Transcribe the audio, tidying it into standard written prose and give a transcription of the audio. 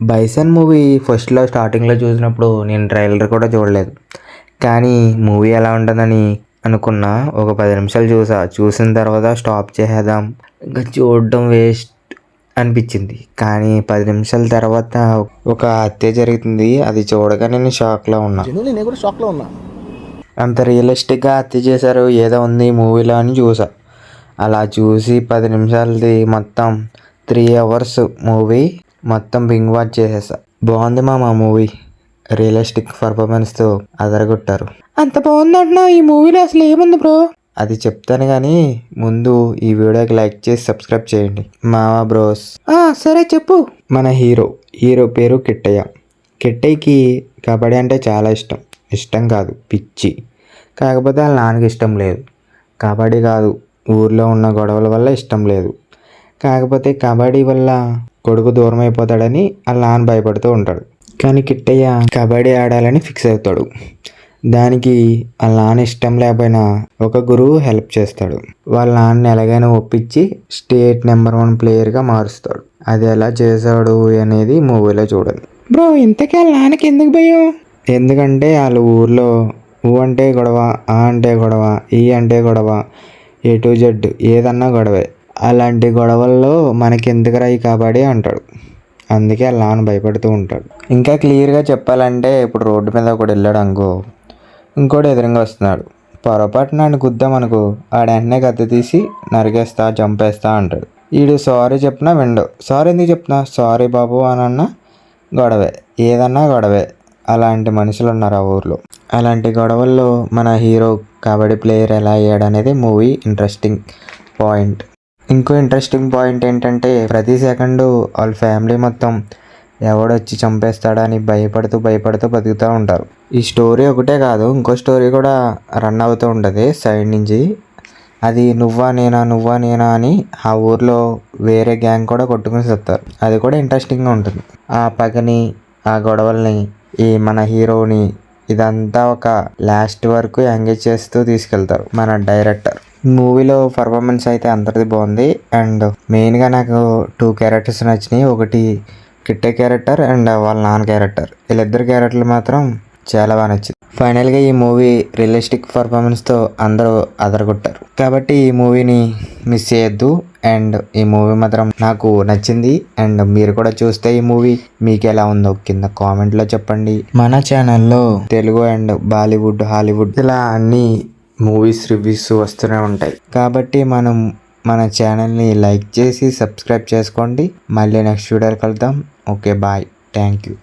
Bison movie ఫస్ట్లో స్టార్టింగ్లో చూసినప్పుడు నేను ట్రైలర్ కూడా చూడలేదు. కానీ మూవీ ఎలా ఉంటుందని అనుకున్నా. ఒక 10 నిమిషాలు చూసిన తర్వాత స్టాప్ చేసేద్దాం, ఇంకా చూడడం వేస్ట్ అనిపించింది. కానీ 10 నిమిషాల తర్వాత ఒక హత్య జరుగుతుంది. అది చూడగానే నేను షాక్లో ఉన్నా. అంత రియలిస్టిక్గా హత్య చేశారు ఏదో ఉంది మూవీలో అని చూసా. అలా చూసి 10 నిమిషాలది మొత్తం 3 అవర్స్ మూవీ మొత్తం బింగ్ వాచ్ చేసేసా. బాగుంది మా మూవీ. రియలిస్టిక్ పర్ఫార్మెన్స్తో అదరగొట్టారు. అంత బాగుందంటున్నా ఈ మూవీలో అసలు ఏముంది బ్రో? అది చెప్తాను కానీ ముందు ఈ వీడియోకి లైక్ చేసి సబ్స్క్రైబ్ చేయండి మావా బ్రోస్. సరే చెప్పు. మన హీరో పేరు కిట్టయ్య. కిట్టయ్యకి కబడ్డీ అంటే చాలా ఇష్టం కాదు పిచ్చి. కాకపోతే వాళ్ళ నాన్నకి ఇష్టం లేదు. కబడ్డీ కాదు, ఊర్లో ఉన్న గొడవల వల్ల ఇష్టం లేదు. కాకపోతే కబడ్డీ వల్ల కొడుకు దూరం అయిపోతాడని వాళ్ళ నాన్న భయపడుతూ ఉంటాడు. కానీ కిట్టయ్య కబడ్డీ ఆడాలని ఫిక్స్ అవుతాడు. దానికి వాళ్ళ నాన్న ఇష్టం లేకపోయినా ఒక గురువు హెల్ప్ చేస్తాడు. వాళ్ళ నాన్న ఎలాగైనా ఒప్పించి స్టేట్ నెంబర్ 1 ప్లేయర్గా మారుస్తాడు. అది ఎలా చేశాడు అనేది మూవీలో చూడండి. బ్రో ఇంతకీ వాళ్ళ నాన్నకి ఎందుకు భయం? ఎందుకంటే వాళ్ళ ఊర్లో ఊ అంటే గొడవ, ఆ అంటే గొడవ, ఈ అంటే గొడవ, A to Z ఏదన్నా గొడవే. అలాంటి గొడవల్లో మనకి ఎందుకురా ఈ కబడ్డీ అంటాడు. అందుకే వాళ్ళ నాన్న భయపడుతూ ఉంటాడు. ఇంకా క్లియర్గా చెప్పాలంటే ఇప్పుడు రోడ్డు మీద ఒకడు వెళ్ళాడు అనుకో, ఇంకోటి ఎదురుగా వస్తున్నాడు. పొరపాటున నన్ను గుద్దామనుకో, ఆడ వెంటనే కత్తి తీసి నరికేస్తా, చంపేస్తా అంటాడు. వీడు సారీ చెప్పినా విండు. సారీ ఎందుకు చెప్తున్నా, సారీ బాబు అని అన్నా గొడవే, ఏదన్నా గొడవే. అలాంటి మనుషులు ఉన్నారు ఆ ఊర్లో. అలాంటి గొడవల్లో మన హీరో కబడ్డీ ప్లేయర్ ఎలా అయ్యాడు అనేది మూవీ ఇంట్రెస్టింగ్ పాయింట్. ఇంకో ఇంట్రెస్టింగ్ పాయింట్ ఏంటంటే ప్రతి సెకండు వాళ్ళ ఫ్యామిలీ మొత్తం ఎవడొచ్చి చంపేస్తాడని భయపడుతూ బతుకుతూ ఉంటారు. ఈ స్టోరీ ఒకటే కాదు, ఇంకో స్టోరీ కూడా రన్ అవుతూ ఉంటుంది సైడ్ నుంచి. అది నువ్వా నేనా అని ఆ ఊర్లో వేరే గ్యాంగ్ కూడా కొట్టుకుని చెప్తారు. అది కూడా ఇంట్రెస్టింగ్గా ఉంటుంది. ఆ పగని, ఆ గొడవల్ని, ఈ మన హీరోని ఇదంతా ఒక లాస్ట్ వరకు ఎంగేజ్ చేస్తూ తీసుకెళ్తారు మన డైరెక్టర్. మూవీలో పర్ఫార్మెన్స్ అయితే అందరిది బాగుంది. అండ్ మెయిన్గా నాకు 2 క్యారెక్టర్స్ నచ్చినాయి. ఒకటి కిట్టయ్య క్యారెక్టర్ అండ్ వాళ్ళ నాన్న క్యారెక్టర్. వీళ్ళిద్దరు క్యారెక్టర్లు మాత్రం చాలా బాగా నచ్చింది. ఫైనల్గా ఈ మూవీ రియలిస్టిక్ పర్ఫార్మెన్స్తో అందరూ అదరగొట్టారు. కాబట్టి ఈ మూవీని మిస్ చేయొద్దు. అండ్ ఈ మూవీ మాత్రం నాకు నచ్చింది. అండ్ మీరు కూడా చూస్తే ఈ మూవీ మీకు ఎలా ఉందో కింద కామెంట్లో చెప్పండి. మన ఛానల్లో తెలుగు అండ్ బాలీవుడ్, హాలీవుడ్ ఇలా అన్ని మూవీస్ రివ్యూస్ వస్తూనే ఉంటాయి. కాబట్టి మన ఛానల్ని లైక్ చేసి సబ్స్క్రైబ్ చేసుకోండి. మళ్ళీ నెక్స్ట్ వీడియోలో కలుద్దాం. Okay bye, thank you.